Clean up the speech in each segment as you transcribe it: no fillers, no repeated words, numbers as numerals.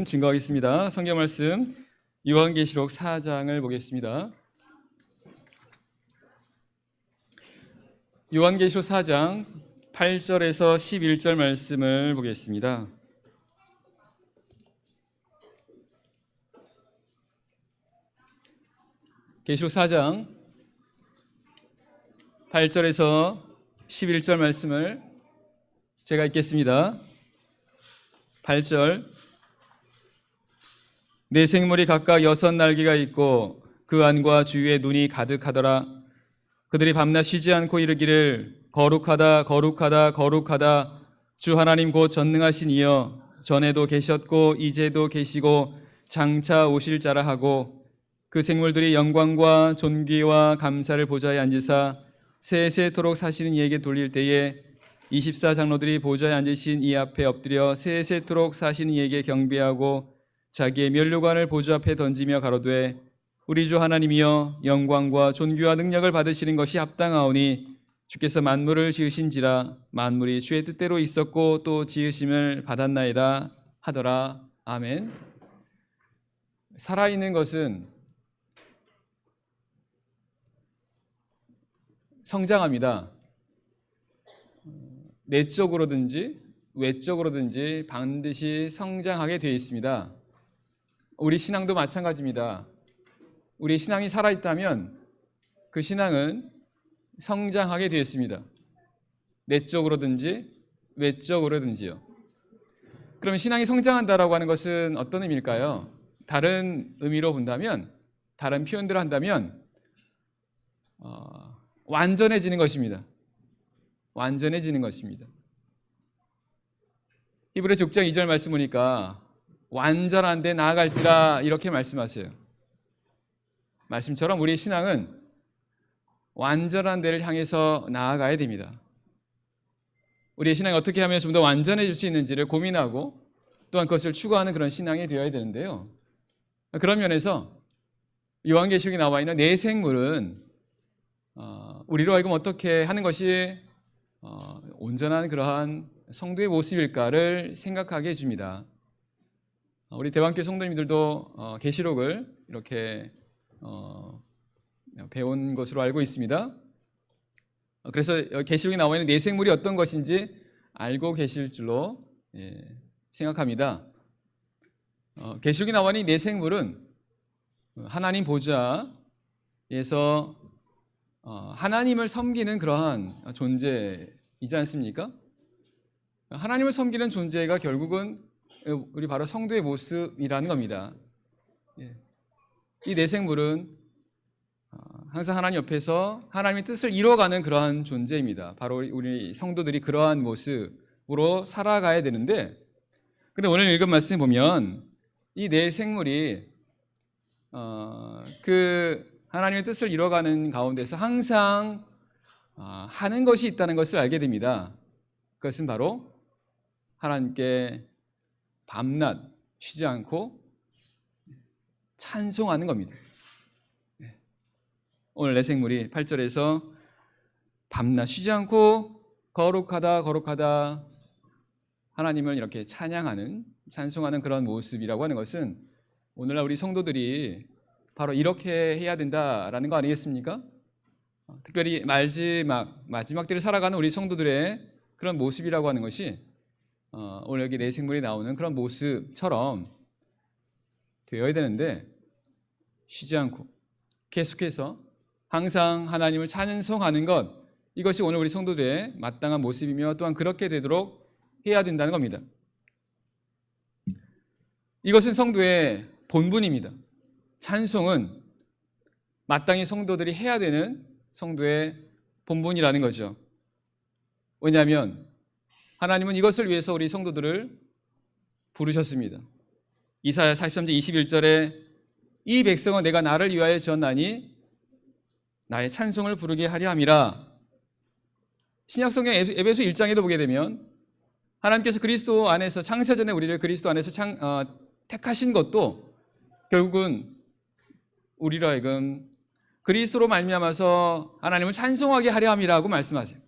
말씀 증거하겠습니다. 성경 말씀 요한계시록 4장을 보겠습니다. 요한계시록 4장 8절에서 11절 말씀을 보겠습니다. 계시록 4장 8절에서 11절 말씀을 제가 읽겠습니다. 8절. 네 생물이 각각 6날개가 있고 그 안과 주위에 눈이 가득하더라. 그들이 밤낮 쉬지 않고 이르기를 거룩하다 거룩하다 거룩하다 주 하나님 곧 전능하신 이여 전에도 계셨고 이제도 계시고 장차 오실 자라 하고 그 생물들이 영광과 존귀와 감사를 보좌에 앉으사 세세토록 사시는 이에게 돌릴 때에 24장로들이 보좌에 앉으신 이 앞에 엎드려 세세토록 사시는 이에게 경배하고 자기의 면류관을 보좌 앞에 던지며 가로되 우리 주 하나님이여 영광과 존귀와 능력을 받으시는 것이 합당하오니 주께서 만물을 지으신지라 만물이 주의 뜻대로 있었고 또 지으심을 받았나이다 하더라. 아멘. 살아있는 것은 성장합니다. 내적으로든지 외적으로든지 반드시 성장하게 되어 있습니다. 우리 신앙도 마찬가지입니다. 우리 신앙이 살아있다면 그 신앙은 성장하게 되어 있습니다. 내적으로든지 외적으로든지요. 그럼 신앙이 성장한다라고 하는 것은 어떤 의미일까요? 다른 의미로 본다면, 다른 표현대로 한다면 완전해지는 것입니다. 완전해지는 것입니다. 히브리서 6장 2절 말씀 보니까 완전한 데 나아갈지라 이렇게 말씀하세요. 말씀처럼 우리의 신앙은 완전한 데를 향해서 나아가야 됩니다. 우리의 신앙이 어떻게 하면 좀 더 완전해질 수 있는지를 고민하고 또한 그것을 추구하는 그런 신앙이 되어야 되는데요. 그런 면에서 요한계시록에 나와 있는 네 생물은 우리로 하여금 어떻게 하는 것이 온전한 그러한 성도의 모습일까를 생각하게 해줍니다. 우리 대왕교회 성도님들도 계시록을 이렇게 배운 것으로 알고 있습니다. 그래서 계시록에 나와 있는 네 생물이 어떤 것인지 알고 계실 줄로 생각합니다. 계시록에 나와 있는 네 생물은 하나님 보좌에서 하나님을 섬기는 그러한 존재이지 않습니까? 하나님을 섬기는 존재가 결국은 우리 바로 성도의 모습이라는 겁니다. 이 네 생물은 항상 하나님 옆에서 하나님의 뜻을 이뤄가는 그러한 존재입니다. 바로 우리 성도들이 그러한 모습으로 살아가야 되는데, 근데 오늘 읽은 말씀 보면 이 네 생물이 그 하나님의 뜻을 이뤄가는 가운데서 항상 하는 것이 있다는 것을 알게 됩니다. 그것은 바로 하나님께 밤낮 쉬지 않고 찬송하는 겁니다. 오늘 네 생물이 8절에서 밤낮 쉬지 않고 거룩하다 거룩하다 하나님을 이렇게 찬송하는 그런 모습이라고 하는 것은 오늘날 우리 성도들이 바로 이렇게 해야 된다라는 거 아니겠습니까? 특별히 마지막 때를 살아가는 우리 성도들의 그런 모습이라고 하는 것이 오늘 여기 네 생물이 나오는 그런 모습처럼 되어야 되는데, 쉬지 않고 계속해서 항상 하나님을 찬송하는 것, 이것이 오늘 우리 성도들의 마땅한 모습이며 또한 그렇게 되도록 해야 된다는 겁니다. 이것은 성도의 본분입니다. 찬송은 마땅히 성도들이 해야 되는 성도의 본분이라는 거죠. 왜냐하면 하나님은 이것을 위해서 우리 성도들을 부르셨습니다. 이사야 43장 21절에 이 백성은 내가 나를 위하여 지었나니 나의 찬송을 부르게 하려 함이라. 신약성경 에베소 1장에도 보게 되면 하나님께서 그리스도 안에서 창세전에 우리를 그리스도 안에서 택하신 것도 결국은 우리로 하여금 그리스도로 말미암아서 하나님을 찬송하게 하려 함이라고 말씀하세요.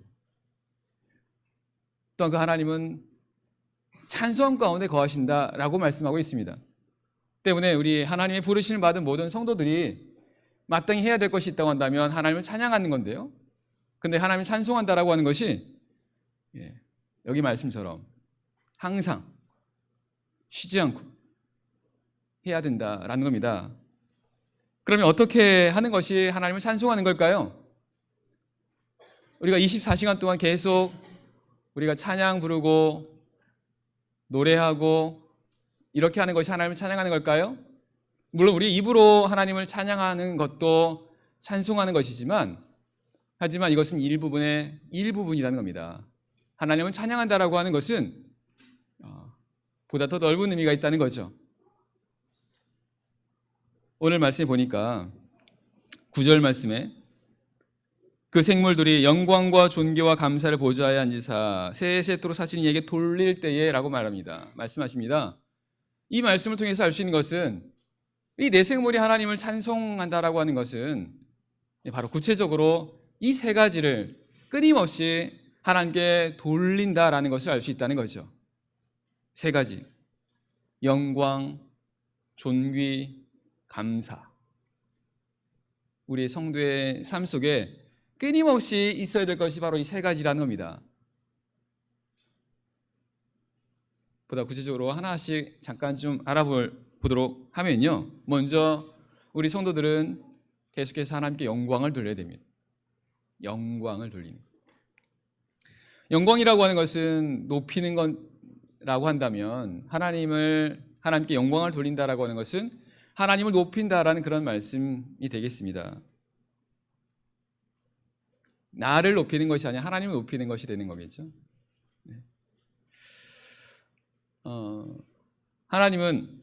또한 그 하나님은 찬송 가운데 거하신다라고 말씀하고 있습니다. 때문에 우리 하나님의 부르심을 받은 모든 성도들이 마땅히 해야 될 것이 있다고 한다면 하나님을 찬양하는 건데요. 근데 하나님을 찬송한다라고 하는 것이 여기 말씀처럼 항상 쉬지 않고 해야 된다라는 겁니다. 그러면 어떻게 하는 것이 하나님을 찬송하는 걸까요? 우리가 24시간 동안 계속 우리가 찬양 부르고 노래하고 이렇게 하는 것이 하나님을 찬양하는 걸까요? 물론 우리 입으로 하나님을 찬양하는 것도 찬송하는 것이지만 하지만 이것은 일부분이라는 겁니다. 하나님을 찬양한다라고 하는 것은 보다 더 넓은 의미가 있다는 거죠. 오늘 말씀에 보니까 9절 말씀에 그 생물들이 영광과 존귀와 감사를 보좌에 앉으사 세세토록 사시는 이에게 돌릴 때에 라고 말씀하십니다. 이 말씀을 통해서 알 수 있는 것은 이 네 생물이 하나님을 찬송한다라고 하는 것은 바로 구체적으로 이 세 가지를 끊임없이 하나님께 돌린다라는 것을 알 수 있다는 거죠. 세 가지. 영광, 존귀, 감사. 우리의 성도의 삶 속에 끊임없이 있어야 될 것이 바로 이 세 가지라는 겁니다. 보다 구체적으로 하나씩 잠깐 좀 알아보도록 하면요. 먼저 우리 성도들은 계속해서 하나님께 영광을 돌려야 됩니다. 영광을 돌리는. 영광이라고 하는 것은 높이는 거라고 한다면 하나님께 영광을 돌린다라고 하는 것은 하나님을 높인다라는 그런 말씀이 되겠습니다. 나를 높이는 것이 아니라 하나님을 높이는 것이 되는 거겠죠. 하나님은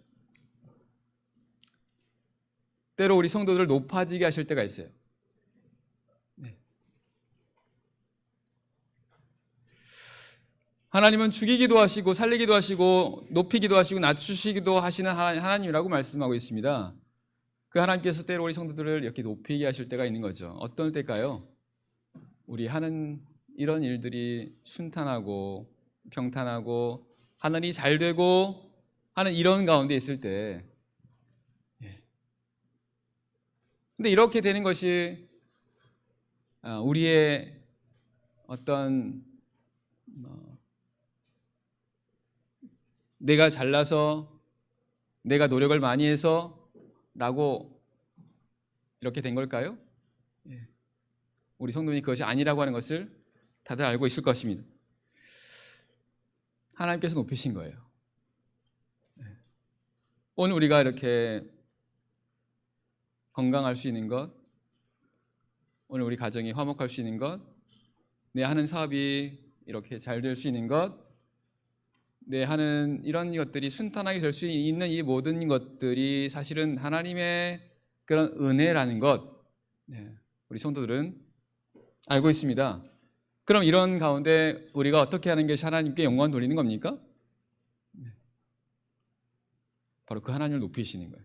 때로 우리 성도들을 높아지게 하실 때가 있어요. 하나님은 죽이기도 하시고 살리기도 하시고 높이기도 하시고 낮추시기도 하시는 하나님이라고 말씀하고 있습니다. 그 하나님께서 때로 우리 성도들을 이렇게 높이게 하실 때가 있는 거죠. 어떤 때일까요? 우리 하는 이런 일들이 순탄하고 평탄하고 하늘이 잘 되고 하는 이런 가운데 있을 때, 근데 이렇게 되는 것이 우리의 어떤 내가 잘나서 내가 노력을 많이 해서 라고 이렇게 된 걸까요? 우리 성도님이 그것이 아니라고 하는 것을 다들 알고 있을 것입니다. 하나님께서 높이신 거예요. 오늘 우리가 이렇게 건강할 수 있는 것, 오늘 우리 가정이 화목할 수 있는 것, 내 하는 사업이 이렇게 잘 될 수 있는 것, 내 하는 이런 것들이 순탄하게 될 수 있는 이 모든 것들이 사실은 하나님의 그런 은혜라는 것, 우리 성도들은 알고 있습니다. 그럼 이런 가운데 우리가 어떻게 하는 것이 하나님께 영광 돌리는 겁니까? 바로 그 하나님을 높이시는 거예요.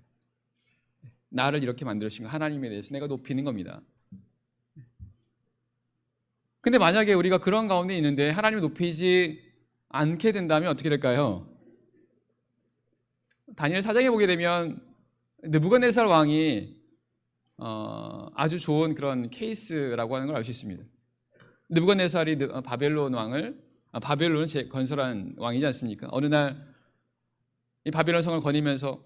나를 이렇게 만들으신 거 하나님에 대해서 내가 높이는 겁니다. 근데 만약에 우리가 그런 가운데 있는데 하나님을 높이지 않게 된다면 어떻게 될까요? 다니엘 4장에 보게 되면 느부갓네살 왕이 아주 좋은 그런 케이스라고 하는 걸 알 수 있습니다. 느부갓네살이 바벨론을 건설한 왕이지 않습니까? 어느 날 이 바벨론 성을 거니면서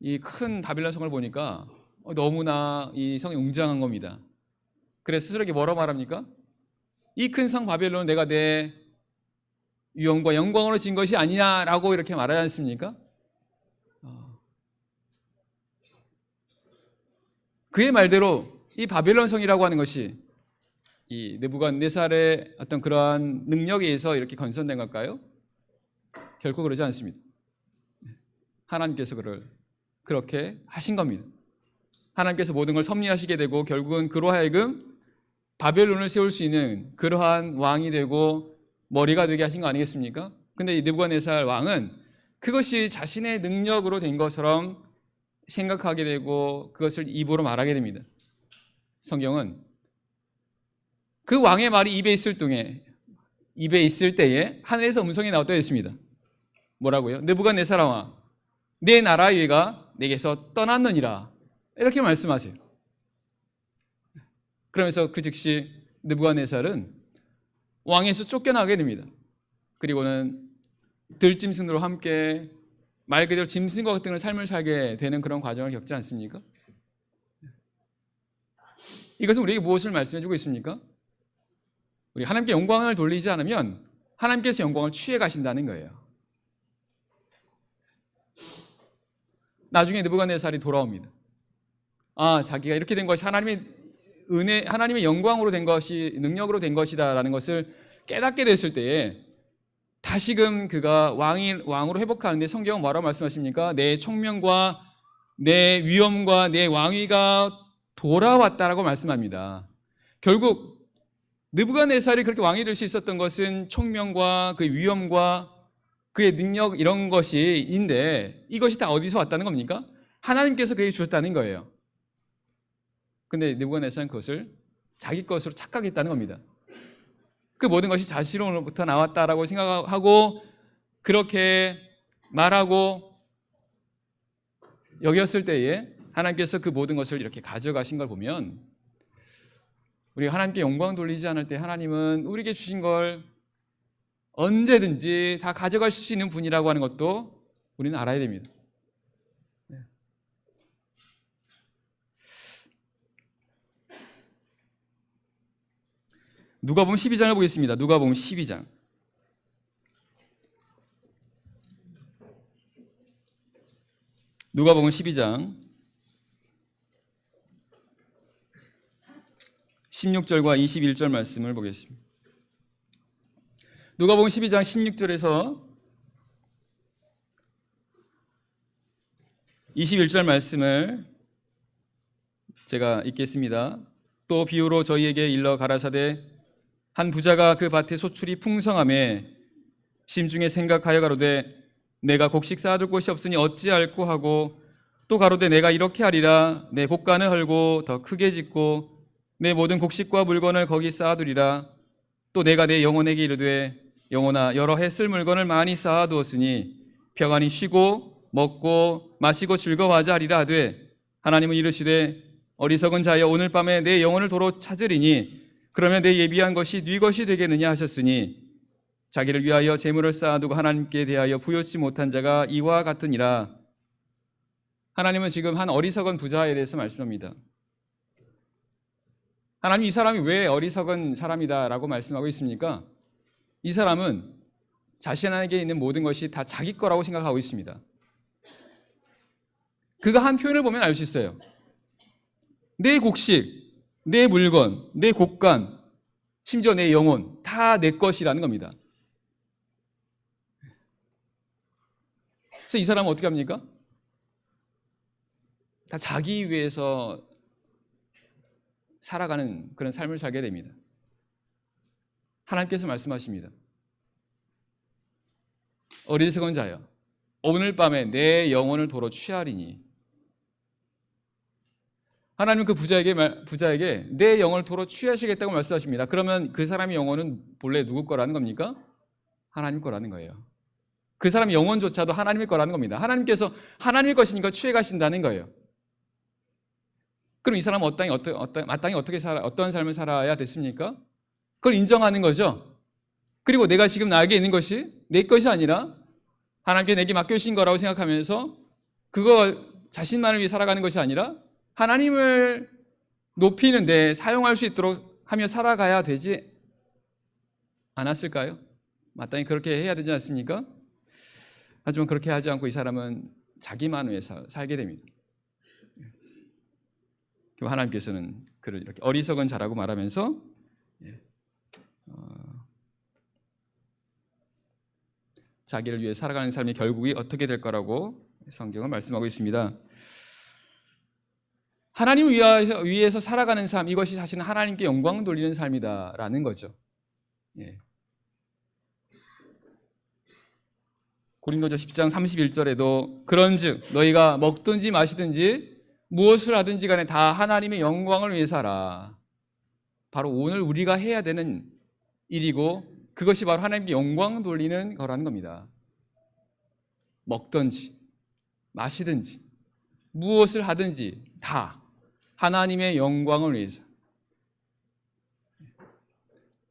이 큰 바벨론 성을 보니까 너무나 이 성이 웅장한 겁니다. 그래서 스스로에게 뭐라고 말합니까? 이 큰 성 바벨론은 내가 내 위엄과 영광으로 진 것이 아니냐라고 이렇게 말하지 않습니까? 그의 말대로 이 바벨론 성이라고 하는 것이 이 느부갓네살의 어떤 그러한 능력에 의해서 이렇게 건설된 걸까요? 결코 그러지 않습니다. 하나님께서 그렇게 하신 겁니다. 하나님께서 모든 걸 섭리하시게 되고 결국은 그로 하여금 바벨론을 세울 수 있는 그러한 왕이 되고 머리가 되게 하신 거 아니겠습니까? 근데 이 느부갓네살 왕은 그것이 자신의 능력으로 된 것처럼 생각하게 되고 그것을 입으로 말하게 됩니다. 성경은 그 왕의 말이 입에 있을 동에 입에 있을 때에 하늘에서 음성이 나왔다 했습니다. 뭐라고요? 느부갓네살아, 내 나라의 위가 내게서 떠났느니라. 이렇게 말씀하세요. 그러면서 그 즉시 느부갓네살은 왕에서 쫓겨나게 됩니다. 그리고는 들짐승들과 함께 말 그대로 짐승과 같은 삶을 살게 되는 그런 과정을 겪지 않습니까? 이것은 우리에게 무엇을 말씀해 주고 있습니까? 우리 하나님께 영광을 돌리지 않으면 하나님께서 영광을 취해 가신다는 거예요. 나중에 느부갓네살이 돌아옵니다. 자기가 이렇게 된 것이 하나님의 은혜, 하나님의 영광으로 된 것이, 능력으로 된 것이다라는 것을 깨닫게 됐을 때에 다시금 그가 왕으로 회복하는데 성경은 뭐라고 말씀하십니까? 내 총명과 내 위엄과 내 왕위가 돌아왔다라고 말씀합니다. 결국 느부갓네살이 그렇게 왕이 될 수 있었던 것은 총명과 그 위엄과 그의 능력 이런 것이인데 이것이 다 어디서 왔다는 겁니까? 하나님께서 그에게 주셨다는 거예요. 근데 느부갓네살은 그것을 자기 것으로 착각했다는 겁니다. 그 모든 것이 자신으로부터 나왔다라고 생각하고 그렇게 말하고 여겼을 때에 하나님께서 그 모든 것을 이렇게 가져가신 걸 보면 우리가 하나님께 영광 돌리지 않을 때 하나님은 우리에게 주신 걸 언제든지 다 가져가실 수 있는 분이라고 하는 것도 우리는 알아야 됩니다. 누가복음 12장을 보겠습니다. 누가복음 12장. 누가복음 12장 16절과 21절 말씀을 보겠습니다. 누가복음 12장 16절에서 21절 말씀을 제가 읽겠습니다. 또 비유로 저희에게 일러 가라사대 한 부자가 그 밭에 소출이 풍성함에 심중에 생각하여 가로되 내가 곡식 쌓아둘 곳이 없으니 어찌할꼬 하고 또 가로되 내가 이렇게 하리라 내 곡간을 헐고 더 크게 짓고 내 모든 곡식과 물건을 거기 쌓아두리라 또 내가 내 영혼에게 이르되 영혼아 여러 해 쓸 물건을 많이 쌓아두었으니 평안히 쉬고 먹고 마시고 즐거워하자 하리라 하되 하나님은 이르시되 어리석은 자여 오늘 밤에 내 영혼을 도로 찾으리니 그러면 내 예비한 것이 네 것이 되겠느냐 하셨으니 자기를 위하여 재물을 쌓아두고 하나님께 대하여 부요치 못한 자가 이와 같으니라. 하나님은 지금 한 어리석은 부자에 대해서 말씀합니다. 하나님 이 사람이 왜 어리석은 사람이다라고 말씀하고 있습니까? 이 사람은 자신에게 있는 모든 것이 다 자기 거라고 생각하고 있습니다. 그가 한 표현을 보면 알 수 있어요. 내 곡식, 내 물건, 내 곡간, 심지어 내 영혼 다 내 것이라는 겁니다. 그래서 이 사람은 어떻게 합니까? 다 자기 위해서 살아가는 그런 삶을 살게 됩니다. 하나님께서 말씀하십니다. 어리석은 자여 오늘 밤에 내 영혼을 도로 취하리니. 하나님은 그 부자에게 내 영혼을 도로 취하시겠다고 말씀하십니다. 그러면 그 사람의 영혼은 본래 누구 거라는 겁니까? 하나님 거라는 거예요. 그 사람의 영혼조차도 하나님의 거라는 겁니다. 하나님께서 하나님의 것이니까 취해 가신다는 거예요. 그럼 이 사람은 마땅히 어떤 삶을 살아야 됐습니까? 그걸 인정하는 거죠. 그리고 내가 지금 나에게 있는 것이 내 것이 아니라 하나님께 내게 맡겨주신 거라고 생각하면서 그거 자신만을 위해 살아가는 것이 아니라 하나님을 높이는 데 사용할 수 있도록 하며 살아가야 되지 않았을까요? 마땅히 그렇게 해야 되지 않습니까? 하지만 그렇게 하지 않고 이 사람은 자기만 위해서 살게 됩니다. 하나님께서는 그를 이렇게 어리석은 자라고 말하면서 자기를 위해 살아가는 삶의 결국이 어떻게 될 거라고 성경은 말씀하고 있습니다. 하나님을 위해서 살아가는 삶, 이것이 사실은 하나님께 영광 돌리는 삶이다라는 거죠. 고린도전 10장 31절에도 그런즉 너희가 먹든지 마시든지 무엇을 하든지 간에 다 하나님의 영광을 위해서 하라. 바로 오늘 우리가 해야 되는 일이고 그것이 바로 하나님께 영광 돌리는 거라는 겁니다. 먹든지 마시든지 무엇을 하든지 다 하나님의 영광을 위해서,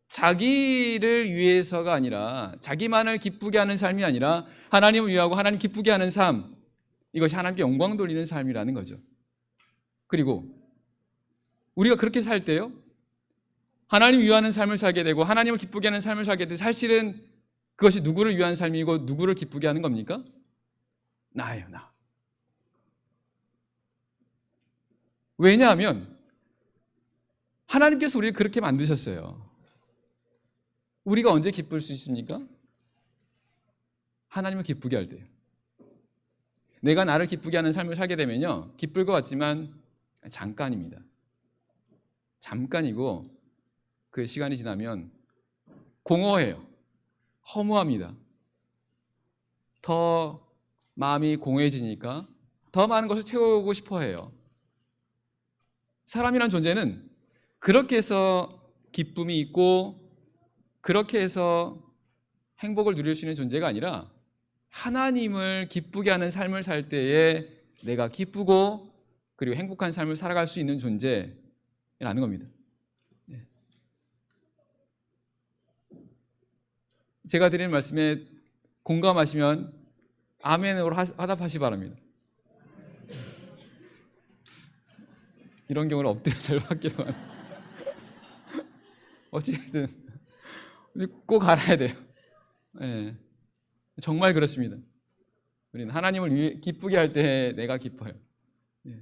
자기를 위해서가 아니라, 자기만을 기쁘게 하는 삶이 아니라 하나님을 위하고 하나님 기쁘게 하는 삶, 이것이 하나님께 영광 돌리는 삶이라는 거죠. 그리고 우리가 그렇게 살 때요, 하나님 위하는 삶을 살게 되고 하나님을 기쁘게 하는 삶을 살게 되고, 사실은 그것이 누구를 위한 삶이고 누구를 기쁘게 하는 겁니까? 나예요, 나. 왜냐하면 하나님께서 우리를 그렇게 만드셨어요. 우리가 언제 기쁠 수 있습니까? 하나님을 기쁘게 할 때요. 내가 나를 기쁘게 하는 삶을 살게 되면요, 기쁠 것 같지만 잠깐입니다. 잠깐이고 그 시간이 지나면 공허해요. 허무합니다. 더 마음이 공허해지니까 더 많은 것을 채우고 싶어 해요. 사람이란 존재는 그렇게 해서 기쁨이 있고 그렇게 해서 행복을 누릴 수 있는 존재가 아니라, 하나님을 기쁘게 하는 삶을 살 때에 내가 기쁘고 그리고 행복한 삶을 살아갈 수 있는 존재라는 겁니다. 제가 드리는 말씀에 공감하시면 아멘으로 화답하시 바랍니다. 이런 경우를 엎드려 절받기로 하는. 어찌됐든 꼭 알아야 돼요. 네. 정말 그렇습니다. 우리는 하나님을 기쁘게 할 때 내가 기뻐요. 네.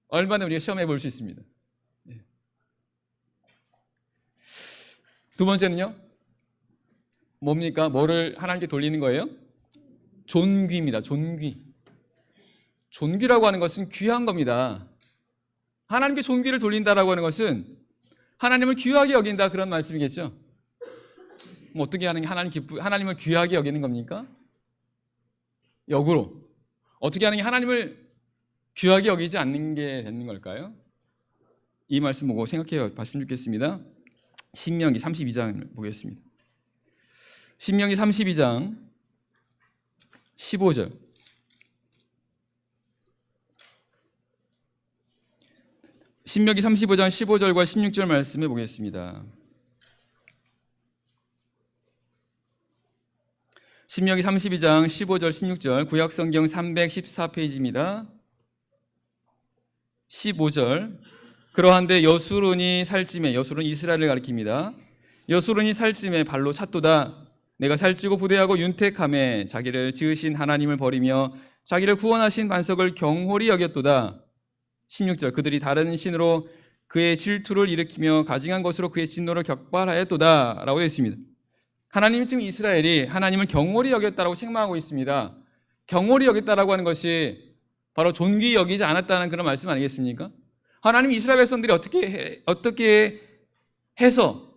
얼마나 우리가 시험해 볼 수 있습니다. 네. 두 번째는요, 뭡니까? 뭐를 하나님께 돌리는 거예요? 존귀입니다. 존귀. 존귀라고 하는 것은 귀한 겁니다. 하나님께 존귀를 돌린다라고 하는 것은 하나님을 귀하게 여긴다, 그런 말씀이겠죠. 뭐 어떻게 하는 게 하나님을 귀하게 여기는 겁니까? 역으로 어떻게 하는 게 하나님을 귀하게 여기지 않는 게 되는 걸까요? 이 말씀 보고 생각해 봤으면 좋겠습니다. 신명기 32장 보겠습니다. 신명기 32장 15절. 신명기 35장 15절과 16절 말씀해 보겠습니다. 신명기 32장 15절 16절, 구약성경 314페이지입니다. 15절. 그러한데 여수론이 살찜에, 여수론 이스라엘을 가리킵니다. 여수론이 살찜에 발로 찼도다. 내가 살찌고 부대하고 윤택함에 자기를 지으신 하나님을 버리며 자기를 구원하신 반석을 경홀히 여겼도다. 16절. 그들이 다른 신으로 그의 질투를 일으키며 가증한 것으로 그의 진노를 격발하였도다 라고 되어 있습니다. 하나님이 지금 이스라엘이 하나님을 경홀히 여겼다라고 책망하고 있습니다. 경홀히 여겼다라고 하는 것이 바로 존귀 여기지 않았다는 그런 말씀 아니겠습니까? 하나님이 이스라엘 백성들이 어떻게 해서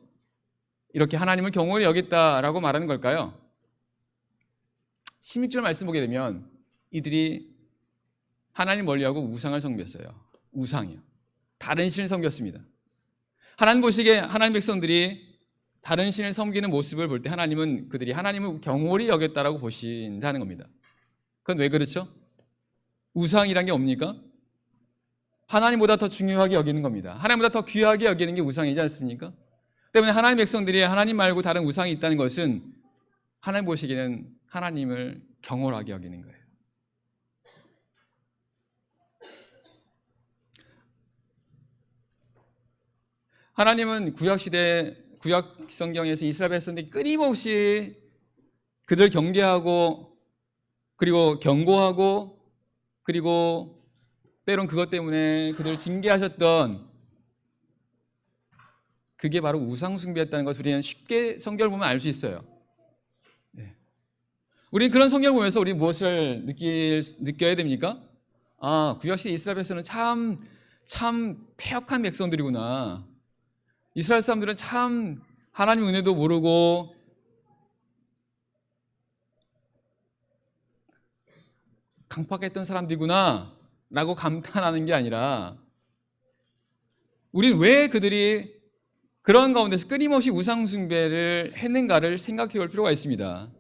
이렇게 하나님을 경홀히 여겼다라고 말하는 걸까요? 16절 말씀 보게 되면 이들이 하나님 멀리하고 우상을 섬겼어요. 우상이요. 다른 신을 섬겼습니다. 하나님 보시기에 하나님 백성들이 다른 신을 섬기는 모습을 볼 때 하나님은 그들이 하나님을 경홀히 여겼다라고 보신다는 겁니다. 그건 왜 그렇죠? 우상이란 게 뭡니까? 하나님보다 더 중요하게 여기는 겁니다. 하나님보다 더 귀하게 여기는 게 우상이지 않습니까? 때문에 하나님 백성들이 하나님 말고 다른 우상이 있다는 것은 하나님 보시기에는 하나님을 경홀하게 여기는 거예요. 하나님은 구약 성경에서 이스라엘 백성들이 끊임없이 그들 경계하고 그리고 경고하고 그리고 때론 그것 때문에 그들을 징계하셨던, 그게 바로 우상 숭배였다는 것을 우리는 쉽게 성경을 보면 알 수 있어요. 우리는 그런 성경을 보면서 우리 무엇을 느껴야 됩니까? 아, 구약시대 이스라엘 백성은 참 패역한 백성들이구나. 이스라엘 사람들은 참 하나님 은혜도 모르고 강팍했던 사람들이구나 라고 감탄하는 게 아니라, 우리는 왜 그들이 그런 가운데서 끊임없이 우상 숭배를 했는가를 생각해 볼 필요가 있습니다.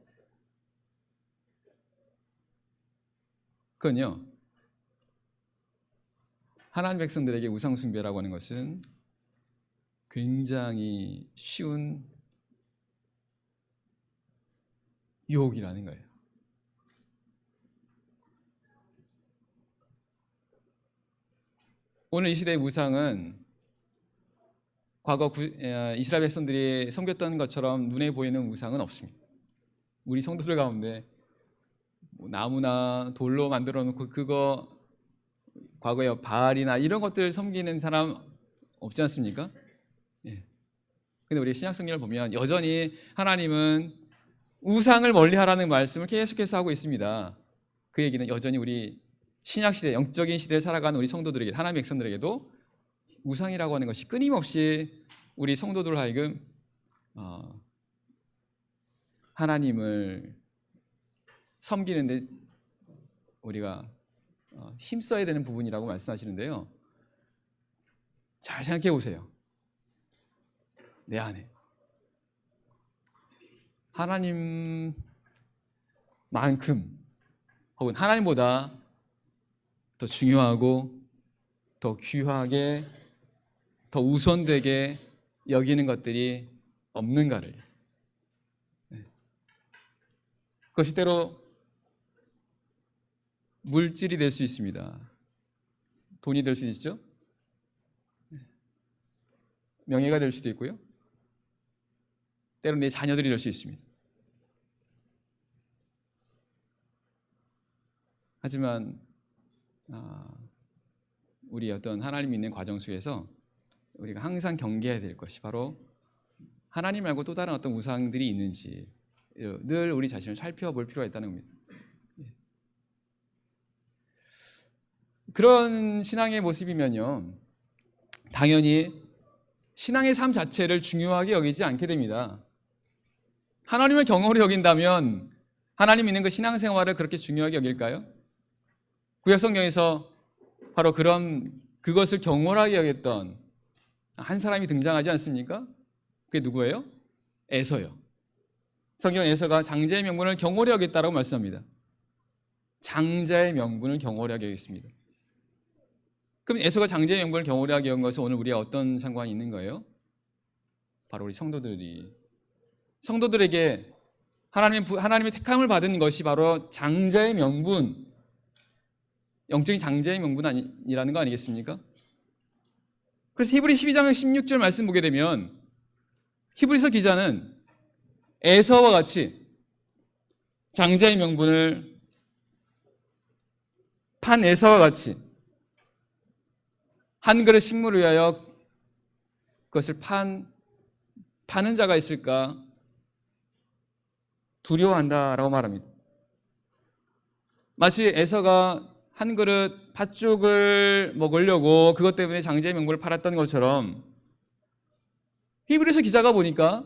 그건요, 하나님 백성들에게 우상 숭배라고 하는 것은 굉장히 쉬운 유혹이라는 거예요. 오늘 이 시대의 우상은 과거 이스라엘 백성들이 섬겼던 것처럼 눈에 보이는 우상은 없습니다. 우리 성도들 가운데 나무나 돌로 만들어 놓고 그거 과거에 바알이나 이런 것들 섬기는 사람 없지 않습니까? 예. 근데 우리 신약 성경을 보면 여전히 하나님은 우상을 멀리하라는 말씀을 계속해서 하고 있습니다. 그 얘기는 여전히 우리 신약 시대, 영적인 시대를 살아가는 우리 성도들에게, 하나님의 백성들에게도 우상이라고 하는 것이 끊임없이 우리 성도들 하여금 하나님을 섬기는데 우리가 힘써야 되는 부분이라고 말씀하시는데요. 잘 생각해 보세요. 내 안에 하나님만큼 혹은 하나님보다 더 중요하고 더 귀하게 더 우선되게 여기는 것들이 없는가를, 그것이 때로 물질이 될 수 있습니다. 돈이 될 수 있죠. 명예가 될 수도 있고요. 때로는 내 자녀들이 될 수 있습니다. 하지만 우리 어떤 하나님 믿는 과정 속에서 우리가 항상 경계해야 될 것이 바로 하나님 말고 또 다른 어떤 우상들이 있는지 늘 우리 자신을 살펴볼 필요가 있다는 겁니다. 그런 신앙의 모습이면요, 당연히 신앙의 삶 자체를 중요하게 여기지 않게 됩니다. 하나님을 경홀히 여긴다면 하나님 믿는 그 신앙생활을 그렇게 중요하게 여길까요? 구약 성경에서 바로 그것을 경홀하게 여겼던 한 사람이 등장하지 않습니까? 그게 누구예요? 에서요. 성경 에서가 장자의 명분을 경홀히 여겼다라고 말씀합니다. 장자의 명분을 경홀히 여겼습니다. 그럼 에서가 장자의 명분을 경홀히 여긴 것은 오늘 우리와 어떤 상관이 있는 거예요? 바로 우리 성도들에게 하나님의 택함을 받은 것이 바로 장자의 명분, 영적인 장자의 명분이라는 거 아니겠습니까? 그래서 히브리 12장 16절 말씀 보게 되면 히브리서 기자는 에서와 같이 장자의 명분을 판 에서와 같이 한 그릇 식물을 위하여 그것을 파는 자가 있을까 두려워한다라고 말합니다. 마치 에서가 한 그릇 팥죽을 먹으려고 그것 때문에 장자의 명분을 팔았던 것처럼 히브리서 기자가 보니까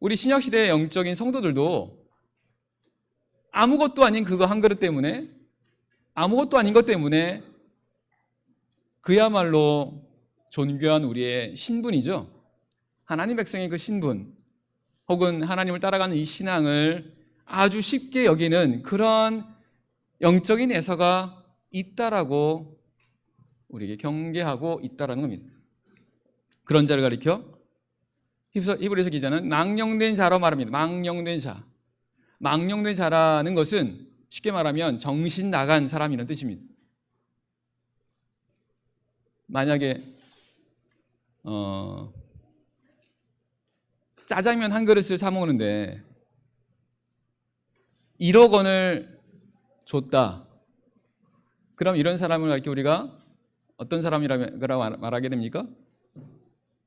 우리 신약시대의 영적인 성도들도 아무것도 아닌 그거 한 그릇 때문에, 아무것도 아닌 것 때문에 그야말로 존귀한 우리의 신분이죠. 하나님 백성의 그 신분 혹은 하나님을 따라가는 이 신앙을 아주 쉽게 여기는 그런 영적인 에서가 있다라고 우리에게 경계하고 있다라는 겁니다. 그런 자를 가리켜 히브리서 기자는 망령된 자로 말합니다. 망령된 자. 망령된 자라는 것은 쉽게 말하면 정신 나간 사람이라는 뜻입니다. 만약에 짜장면 한 그릇을 사 먹는데 1억 원을 줬다. 그럼 이런 사람을 가리켜 우리가 어떤 사람이라고 말하게 됩니까?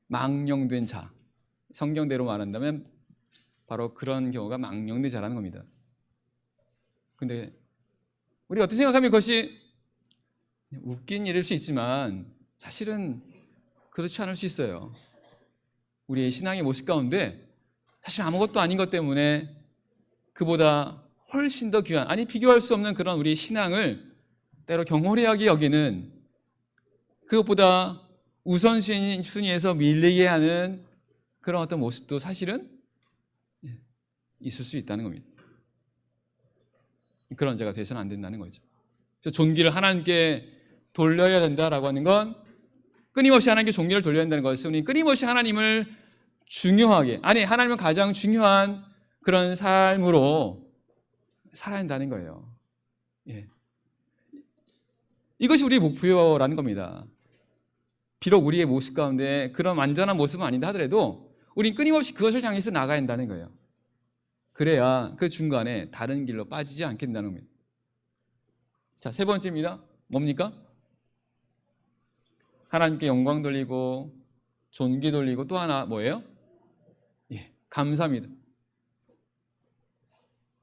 망령된 자. 성경대로 말한다면 바로 그런 경우가 망령된 자라는 겁니다. 근데 우리가 어떻게 생각하면 그것이 웃긴 일일 수 있지만 사실은 그렇지 않을 수 있어요. 우리의 신앙의 모습 가운데 사실 아무것도 아닌 것 때문에 그보다 훨씬 더 귀한, 아니 비교할 수 없는 그런 우리의 신앙을 때로 경홀히 하게 여기는, 그것보다 우선순위에서 밀리게 하는 그런 어떤 모습도 사실은 있을 수 있다는 겁니다. 그런 자가 되서는 안 된다는 거죠. 그래서 존귀를 하나님께 돌려야 된다라고 하는 건 끊임없이 하나님께 존귀를 돌려야 된다는 것은 우리 끊임없이 하나님을 중요하게, 아니 하나님은 가장 중요한 그런 삶으로 살아야 한다는 거예요. 예. 이것이 우리의 목표라는 겁니다. 비록 우리의 모습 가운데 그런 완전한 모습은 아니다 하더라도 우린 끊임없이 그것을 향해서 나가야 한다는 거예요. 그래야 그 중간에 다른 길로 빠지지 않게 된다는 겁니다. 자, 세 번째입니다. 뭡니까? 하나님께 영광 돌리고 존귀 돌리고 또 하나 뭐예요? 예, 감사입니다.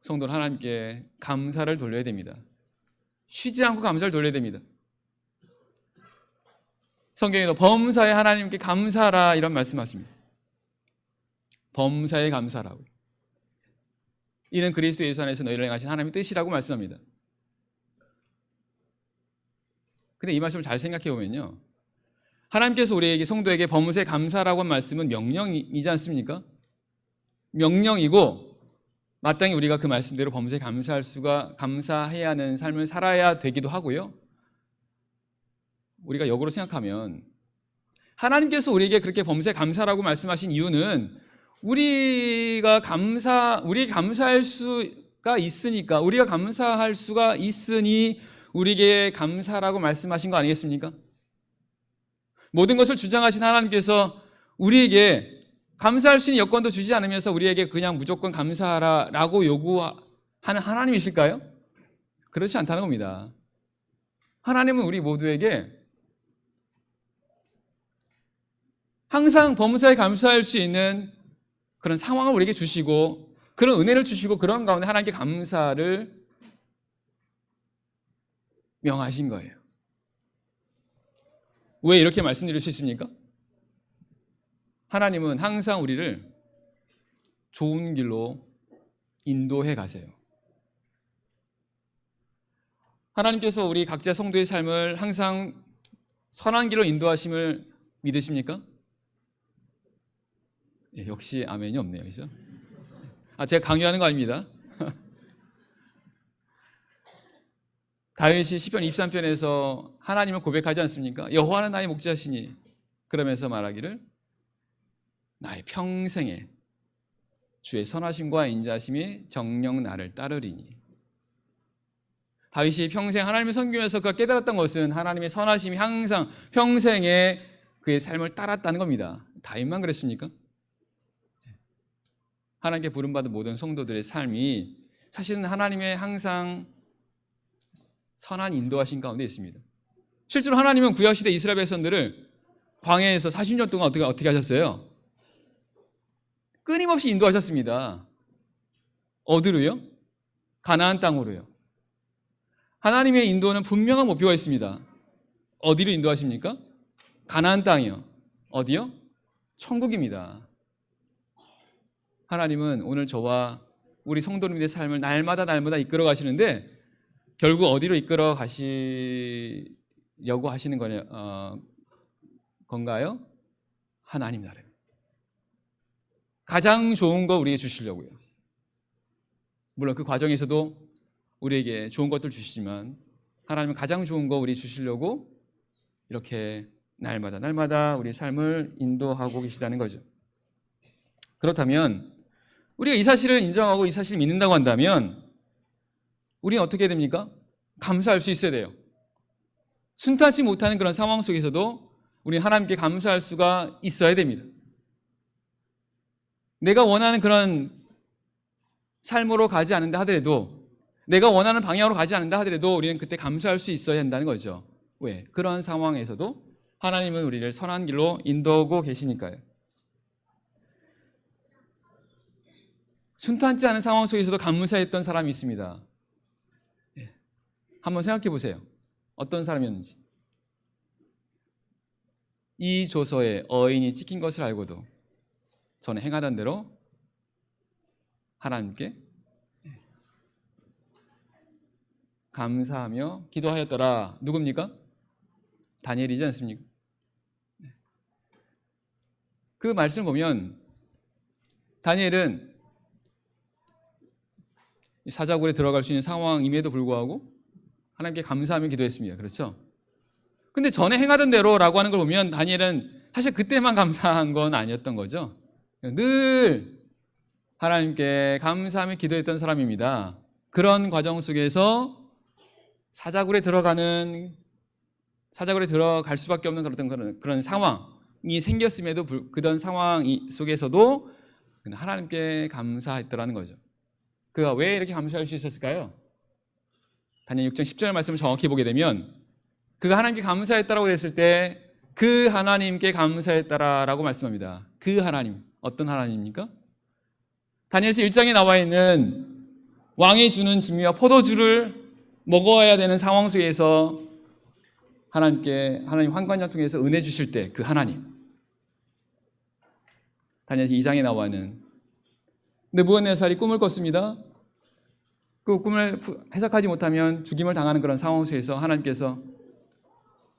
성도는 하나님께 감사를 돌려야 됩니다. 쉬지 않고 감사를 돌려야 됩니다. 성경에도 범사에 하나님께 감사하라 이런 말씀하십니다. 범사에 감사라고. 이는 그리스도 예수 안에서 너희를 행하신 하나님의 뜻이라고 말씀합니다. 근데 이 말씀을 잘 생각해 보면요, 하나님께서 우리에게 성도에게 범사에 감사라고 한 말씀은 명령이지 않습니까? 명령이고 마땅히 우리가 그 말씀대로 범사에 감사해야 하는 삶을 살아야 되기도 하고요. 우리가 역으로 생각하면 하나님께서 우리에게 그렇게 범사에 감사라고 말씀하신 이유는 우리가 감사할 수가 있으니까, 우리가 감사할 수가 있으니 우리에게 감사라고 말씀하신 거 아니겠습니까? 모든 것을 주장하신 하나님께서 우리에게 감사할 수 있는 여건도 주지 않으면서 우리에게 그냥 무조건 감사하라라고 요구하는 하나님이실까요? 그렇지 않다는 겁니다. 하나님은 우리 모두에게 항상 범사에 감사할 수 있는 그런 상황을 우리에게 주시고 그런 은혜를 주시고 그런 가운데 하나님께 감사를 명하신 거예요. 왜 이렇게 말씀드릴 수 있습니까? 하나님은 항상 우리를 좋은 길로 인도해 가세요. 하나님께서 우리 각자 성도의 삶을 항상 선한 길로 인도하심을 믿으십니까? 예, 역시 아멘이 없네요. 그죠? 제가 강요하는 거 아닙니다. 다윗이 시편 23편에서 하나님을 고백하지 않습니까? 여호와는 나의 목자시니, 그러면서 말하기를 나의 평생에 주의 선하심과 인자심이 정녕 나를 따르리니. 다윗이 평생 하나님을 섬기면서 그가 깨달았던 것은 하나님의 선하심이 항상 평생에 그의 삶을 따랐다는 겁니다. 다윗만 그랬습니까? 하나님께 부름받은 모든 성도들의 삶이 사실은 하나님의 항상 선한 인도하신 가운데 있습니다. 실제로 하나님은 구약시대 이스라엘 백성들을 광야에서 40년 동안 어떻게 하셨어요? 끊임없이 인도하셨습니다. 어디로요? 가나안 땅으로요. 하나님의 인도는 분명한 목표가 있습니다. 어디로 인도하십니까? 가나안 땅이요. 어디요? 천국입니다. 하나님은 오늘 저와 우리 성도님들의 삶을 날마다 이끌어 가시는데 결국 어디로 이끌어 가시려고 하시는 건가요? 하나님 나라입니다. 가장 좋은 거 우리에게 주시려고요. 물론 그 과정에서도 우리에게 좋은 것들 주시지만 하나님은 가장 좋은 거 우리 주시려고 이렇게 날마다 우리 삶을 인도하고 계시다는 거죠. 그렇다면 우리가 이 사실을 인정하고 이 사실을 믿는다고 한다면 우리는 어떻게 해야 됩니까? 감사할 수 있어야 돼요. 순탄치 못하는 그런 상황 속에서도 우리는 하나님께 감사할 수가 있어야 됩니다. 내가 원하는 그런 삶으로 가지 않는다 하더라도, 내가 원하는 방향으로 가지 않는다 하더라도 우리는 그때 감사할 수 있어야 한다는 거죠. 왜? 그러한 상황에서도 하나님은 우리를 선한 길로 인도하고 계시니까요. 순탄치 않은 상황 속에서도 감사했던 사람이 있습니다. 한번 생각해 보세요. 어떤 사람이었는지. 이 조서에 어인이 찍힌 것을 알고도 저는 행하던 대로 하나님께 감사하며 기도하였더라. 누굽니까? 다니엘이지 않습니까? 그 말씀을 보면 다니엘은 사자굴에 들어갈 수 있는 상황임에도 불구하고 하나님께 감사하며 기도했습니다. 그렇죠? 근데 전에 행하던 대로라고 하는 걸 보면 다니엘은 사실 그때만 감사한 건 아니었던 거죠. 늘 하나님께 감사하며 기도했던 사람입니다. 그런 과정 속에서 사자굴에 들어갈 수밖에 없는 그런 상황이 생겼음에도 그런 상황 속에서도 하나님께 감사했더라는 거죠. 그가 왜 이렇게 감사할 수 있었을까요? 다니엘 6장 10절 말씀을 정확히 보게 되면 그가 하나님께 감사했다라고 했을 때 그 하나님께 감사했다라고 말씀합니다. 그 하나님, 어떤 하나님입니까? 다니엘서 1장에 나와 있는 왕이 주는 진미와 포도주를 먹어야 되는 상황 속에서 하나님 환관을 통해서 은혜 주실 때 그 하나님. 다니엘서 2장에 나와 있는 느부갓네살이 꿈을 꿨습니다. 그 꿈을 해석하지 못하면 죽임을 당하는 그런 상황 속에서 하나님께서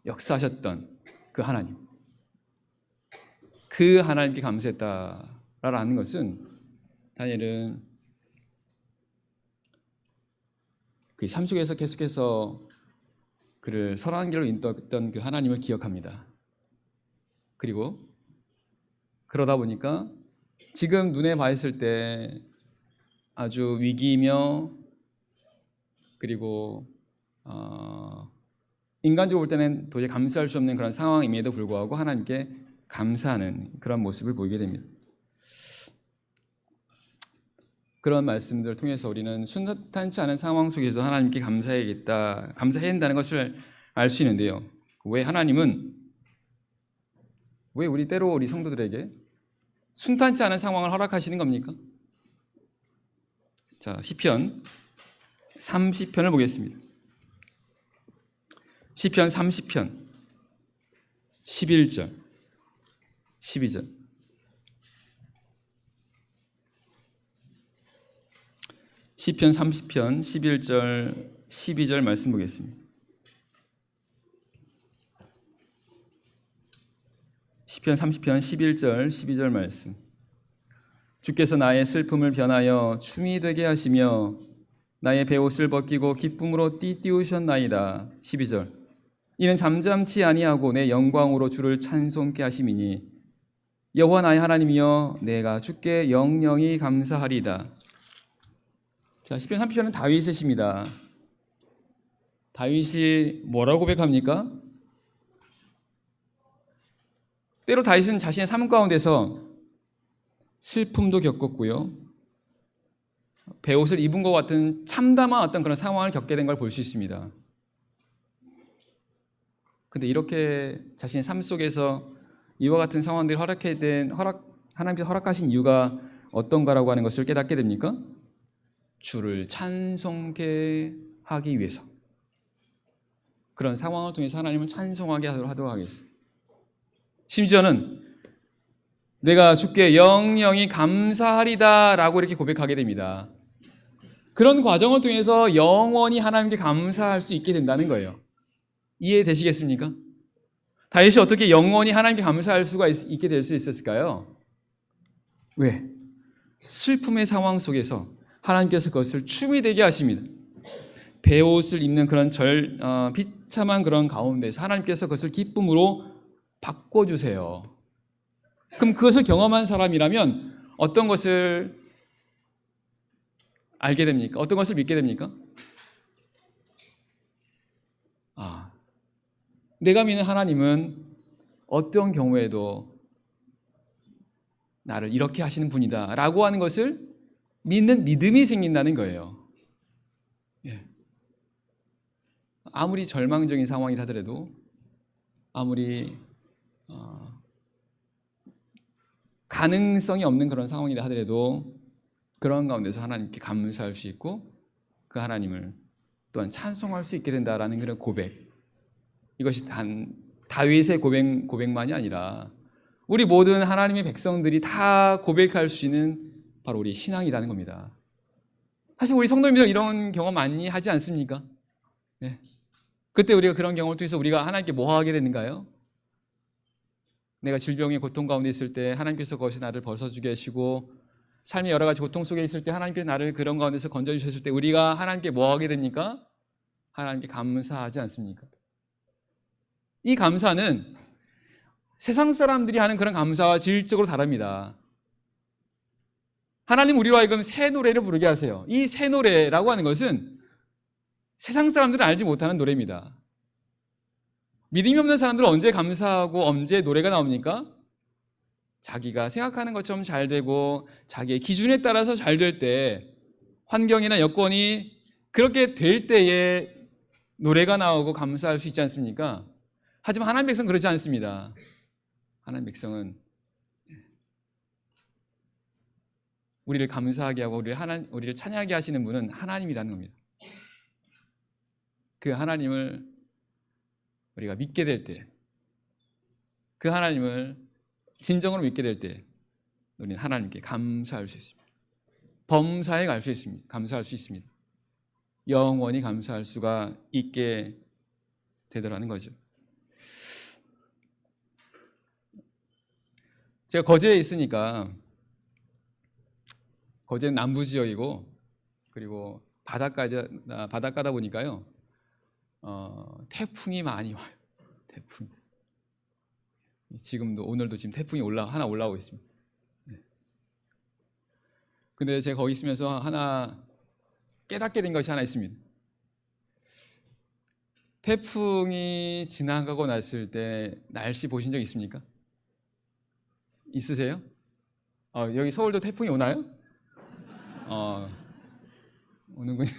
역사하셨던 그 하나님. 그 하나님께 감사했다라는 것은 다니엘은 그 삶 속에서 계속해서 그를 선한 길로 인도했던 그 하나님을 기억합니다. 그리고 그러다 보니까 지금 눈에 봤을 때 아주 위기이며 그리고 인간적으로 볼 때는 도저히 감사할 수 없는 그런 상황임에도 불구하고 하나님께 감사하는 그런 모습을 보이게 됩니다. 그런 말씀들을 통해서 우리는 순탄치 않은 상황 속에서 하나님께 감사해야 한다는 것을 알 수 있는데요. 왜 하나님은 왜 때로 우리 성도들에게 순탄치 않은 상황을 허락하시는 겁니까? 자, 시편 30편을 보겠습니다. 시편 30편 11절 12절 시편 30편 11절 12절 말씀 보겠습니다. 시편 30편 11절 12절 말씀. 주께서 나의 슬픔을 변하여 춤이 되게 하시며 나의 베옷을 벗기고 기쁨으로 띠띠우셨나이다. 12절. 이는 잠잠치 아니하고 내 영광으로 주를 찬송케 하심이니 여호와 나의 하나님이여 내가 주께 영영이 감사하리다. 자, 시편 30편은 다윗의 시입니다. 다윗이 뭐라고 고백합니까? 때로 다윗은 자신의 삶 가운데서 슬픔도 겪었고요. 베옷을 입은 것 같은 참담한 어떤 그런 상황을 겪게 된 걸 볼 수 있습니다. 근데 이렇게 자신의 삶 속에서 이와 같은 상황들이 하나님께서 허락하신 이유가 어떤가라고 하는 것을 깨닫게 됩니까? 주를 찬송케 하기 위해서. 그런 상황을 통해서 하나님을 찬송하게 하도록 하겠습니다. 심지어는 내가 주께 영영이 감사하리다 라고 이렇게 고백하게 됩니다. 그런 과정을 통해서 영원히 하나님께 감사할 수 있게 된다는 거예요. 이해되시겠습니까? 다윗이 어떻게 영원히 하나님께 감사할 수가 있게 될 수 있었을까요? 왜? 슬픔의 상황 속에서 하나님께서 그것을 춤이 되게 하십니다. 베옷을 입는 그런 비참한 그런 가운데서 하나님께서 그것을 기쁨으로 바꿔주세요. 그럼 그것을 경험한 사람이라면 어떤 것을 알게 됩니까? 어떤 것을 믿게 됩니까? 내가 믿는 하나님은 어떤 경우에도 나를 이렇게 하시는 분이다 라고 하는 것을 믿는 믿음이 생긴다는 거예요. 예. 아무리 절망적인 상황이라 하더라도 아무리 가능성이 없는 그런 상황이라 하더라도 그런 가운데서 하나님께 감사할 수 있고 그 하나님을 또한 찬송할 수 있게 된다라는 그런 고백. 이것이 단 다윗의 고백만이 아니라 우리 모든 하나님의 백성들이 다 고백할 수 있는 바로 우리 신앙이라는 겁니다. 사실 우리 성도님들 이런 경험 많이 하지 않습니까? 네. 그때 우리가 그런 경험을 통해서 우리가 하나님께 뭐 하게 되는가요? 내가 질병의 고통 가운데 있을 때 하나님께서 그것이 나를 벗어주게 하시고, 삶의 여러 가지 고통 속에 있을 때 하나님께서 나를 그런 가운데서 건져주셨을 때 우리가 하나님께 뭐 하게 됩니까? 하나님께 감사하지 않습니까? 이 감사는 세상 사람들이 하는 그런 감사와 질적으로 다릅니다. 하나님 우리로 하여금 새 노래를 부르게 하세요. 이 새 노래라고 하는 것은 세상 사람들은 알지 못하는 노래입니다. 믿음이 없는 사람들은 언제 감사하고 언제 노래가 나옵니까? 자기가 생각하는 것처럼 잘 되고 자기의 기준에 따라서 잘 될 때, 환경이나 여건이 그렇게 될 때에 노래가 나오고 감사할 수 있지 않습니까? 하지만 하나님 백성은 그렇지 않습니다. 하나님 백성은 우리를 감사하게 하고 우리를 찬양하게 하시는 분은 하나님이라는 겁니다. 그 하나님을 우리가 믿게 될 때, 그 하나님을 진정으로 믿게 될 때 우리는 하나님께 감사할 수 있습니다. 범사에 갈 수 있습니다. 감사할 수 있습니다. 영원히 감사할 수가 있게 되더라는 거죠. 제가 거제에 있으니까, 거제는 남부 지역이고 그리고 바닷가다 보니까요, 태풍이 많이 와요. 태풍. 지금도 오늘도 지금 태풍이 하나 올라오고 있습니다. 근데 제가 거기 있으면서 하나 깨닫게 된 것이 하나 있습니다. 태풍이 지나가고 났을 때 날씨 보신 적 있습니까? 있으세요? 여기 서울도 태풍이 오나요? 오는군요.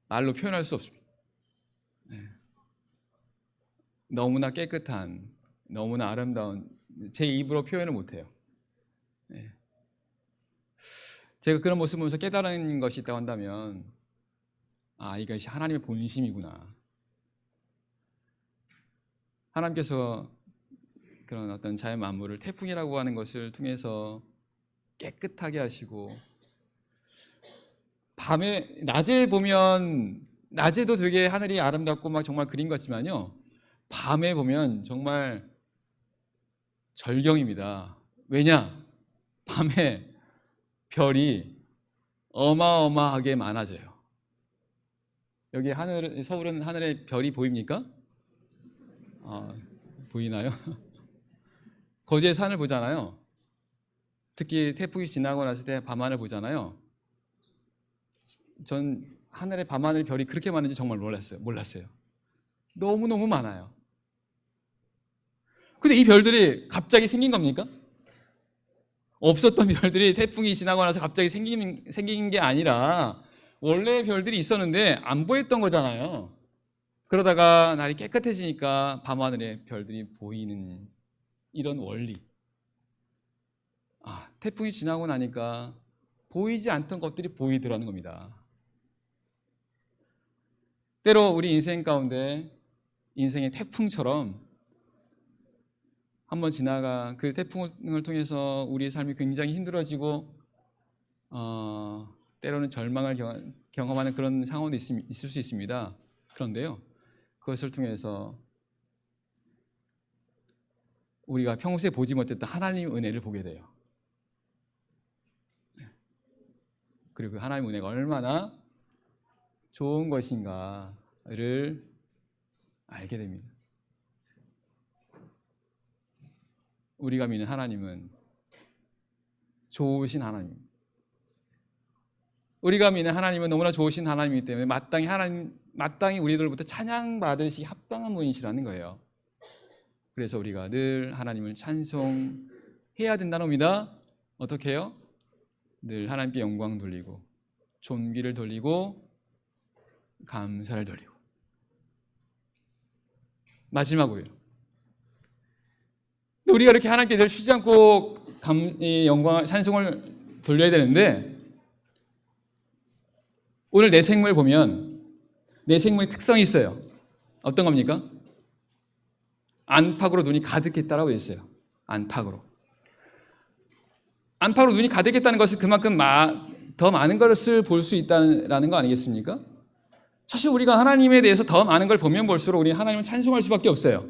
말로 표현할 수 없습니다. 너무나 깨끗한, 너무나 아름다운, 제 입으로 표현을 못해요. 제가 그런 모습을 보면서 깨달은 것이 있다고 한다면, 이것이 하나님의 본심이구나. 하나님께서 그런 어떤 자연 만물을 태풍이라고 하는 것을 통해서 깨끗하게 하시고, 낮에 보면, 낮에도 되게 하늘이 아름답고 막 정말 그림 같지만요, 밤에 보면 정말 절경입니다. 왜냐? 밤에 별이 어마어마하게 많아져요. 여기 서울은 하늘에 별이 보입니까? 보이나요? 거제의 산을 보잖아요. 특히 태풍이 지나고 났을 때 밤하늘 보잖아요. 전 하늘에 밤하늘 별이 그렇게 많은지 정말 몰랐어요. 너무너무 많아요. 근데 이 별들이 갑자기 생긴 겁니까? 없었던 별들이 태풍이 지나고 나서 갑자기 생긴 게 아니라 원래 별들이 있었는데 안 보였던 거잖아요. 그러다가 날이 깨끗해지니까 밤하늘에 별들이 보이는 이런 원리. 태풍이 지나고 나니까 보이지 않던 것들이 보이더라는 겁니다. 때로 우리 인생 가운데 인생의 태풍처럼 한번 지나가 그 태풍을 통해서 우리의 삶이 굉장히 힘들어지고 때로는 절망을 경험하는 그런 상황도 있을 수 있습니다. 그런데요, 그것을 통해서 우리가 평소에 보지 못했던 하나님의 은혜를 보게 돼요. 그리고 그 하나님의 은혜가 얼마나 좋은 것인가를 알게 됩니다. 우리가 믿는 하나님은 좋으신 하나님입니다. 우리가 믿는 하나님은 너무나 좋으신 하나님이기 때문에 마땅히 우리들부터 찬양받으시 합당한 분이시라는 거예요. 그래서 우리가 늘 하나님을 찬송해야 된다는 겁니다. 어떻게 해요? 늘 하나님께 영광 돌리고 존귀를 돌리고 감사를 돌리고. 마지막으로요, 우리가 이렇게 하나님께 늘 쉬지 않고 영광, 찬송을 돌려야 되는데, 오늘 내 생물 보면 내 생물의 특성이 있어요. 어떤 겁니까? 안팎으로 눈이 가득했다라고 했어요. 안팎으로 눈이 가득했다는 것은 그만큼 더 많은 것을 볼 수 있다는 거 아니겠습니까? 사실 우리가 하나님에 대해서 더 많은 걸 보면 볼수록 우리는 하나님을 찬송할 수밖에 없어요.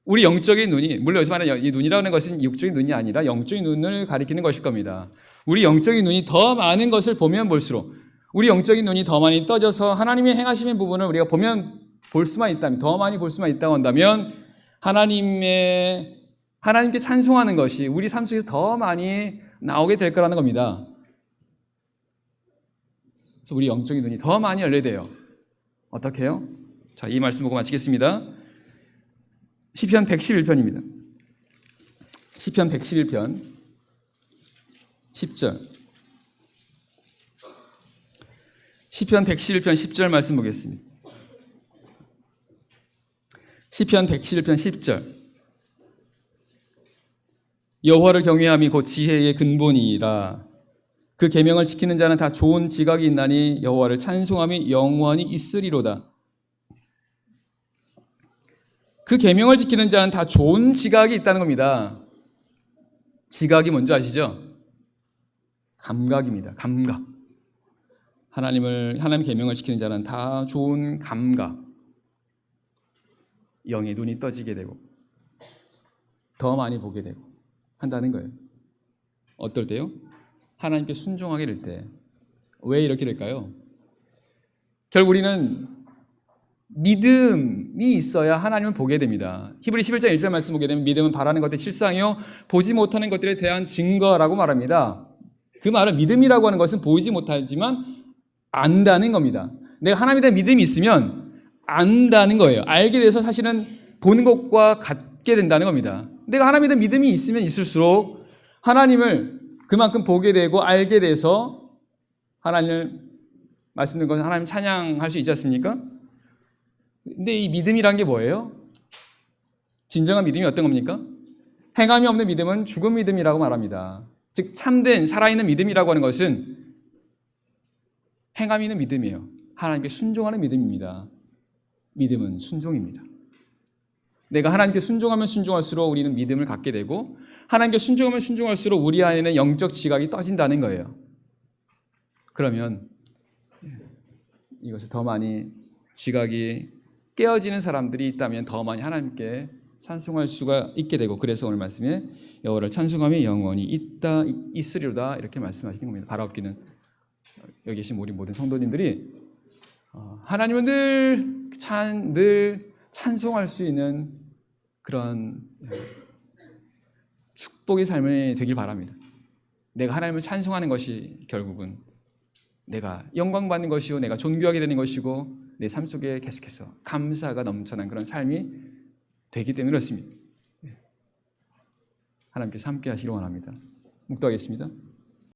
우리 영적인 눈이, 물론 여기서 말하는 이 눈이라는 것은 육적인 눈이 아니라 영적인 눈을 가리키는 것일 겁니다. 우리 영적인 눈이 더 많은 것을 보면 볼수록, 우리 영적인 눈이 더 많이 떠져서 하나님의 행하시는 부분을 우리가 보면 볼 수만 있다면, 더 많이 볼 수만 있다고 한다면 하나님께 찬송하는 것이 우리 삶 속에서 더 많이 나오게 될 거라는 겁니다. 그래서 우리 영적인 눈이 더 많이 열려야 돼요. 어떻게 해요? 자, 이 말씀 보고 마치겠습니다. 시편 111편입니다. 시편 111편 10절. 시편 111편 10절 말씀 보겠습니다. 시편 111편 10절. 여호와를 경외함이 곧 지혜의 근본이라. 그 계명을 지키는 자는 다 좋은 지각이 있나니 여호와를 찬송함이 영원히 있으리로다. 그 계명을 지키는 자는 다 좋은 지각이 있다는 겁니다. 지각이 뭔지 아시죠? 감각입니다. 감각. 하나님 계명을 지키는 자는 다 좋은 감각. 영의 눈이 떠지게 되고 더 많이 보게 되고 한다는 거예요. 어떨 때요? 하나님께 순종하게 될 때. 왜 이렇게 될까요? 결국 우리는 믿음이 있어야 하나님을 보게 됩니다. 히브리 11장 1절 말씀 보게 되면 믿음은 바라는 것들의 실상이요 보지 못하는 것들에 대한 증거라고 말합니다. 그 말은 믿음이라고 하는 것은 보이지 못하지만 안다는 겁니다. 내가 하나님에 대한 믿음이 있으면 안다는 거예요. 알게 돼서 사실은 보는 것과 같게 된다는 겁니다. 내가 하나님에 대한 믿음이 있으면 있을수록 하나님을 그만큼 보게 되고 알게 돼서 하나님을 말씀드린 것은 하나님 찬양할 수 있지 않습니까? 근데 이 믿음이란 게 뭐예요? 진정한 믿음이 어떤 겁니까? 행함이 없는 믿음은 죽은 믿음이라고 말합니다. 즉 참된 살아있는 믿음이라고 하는 것은 행함이 있는 믿음이에요. 하나님께 순종하는 믿음입니다. 믿음은 순종입니다. 내가 하나님께 순종하면 순종할수록 우리는 믿음을 갖게 되고 하나님께 순종하면 순종할수록 우리 안에는 영적 지각이 떠진다는 거예요. 그러면 이것을 더 많이 지각이 깨어지는 사람들이 있다면 더 많이 하나님께 찬송할 수가 있게 되고, 그래서 오늘 말씀에 여호와를 찬송함이 영원히 있으리로다 이렇게 말씀하시는 겁니다. 바라옵기는 여기 계신 우리 모든 성도님들이 하나님을 늘 찬송할 수 있는 그런 축복의 삶이 되길 바랍니다. 내가 하나님을 찬송하는 것이 결국은 내가 영광받는 것이고 내가 존귀하게 되는 것이고 내 삶 속에 계속해서 감사가 넘쳐난 그런 삶이 되기 때문에 그렇습니다. 하나님께서 함께 하시기 원합니다. 묵도하겠습니다.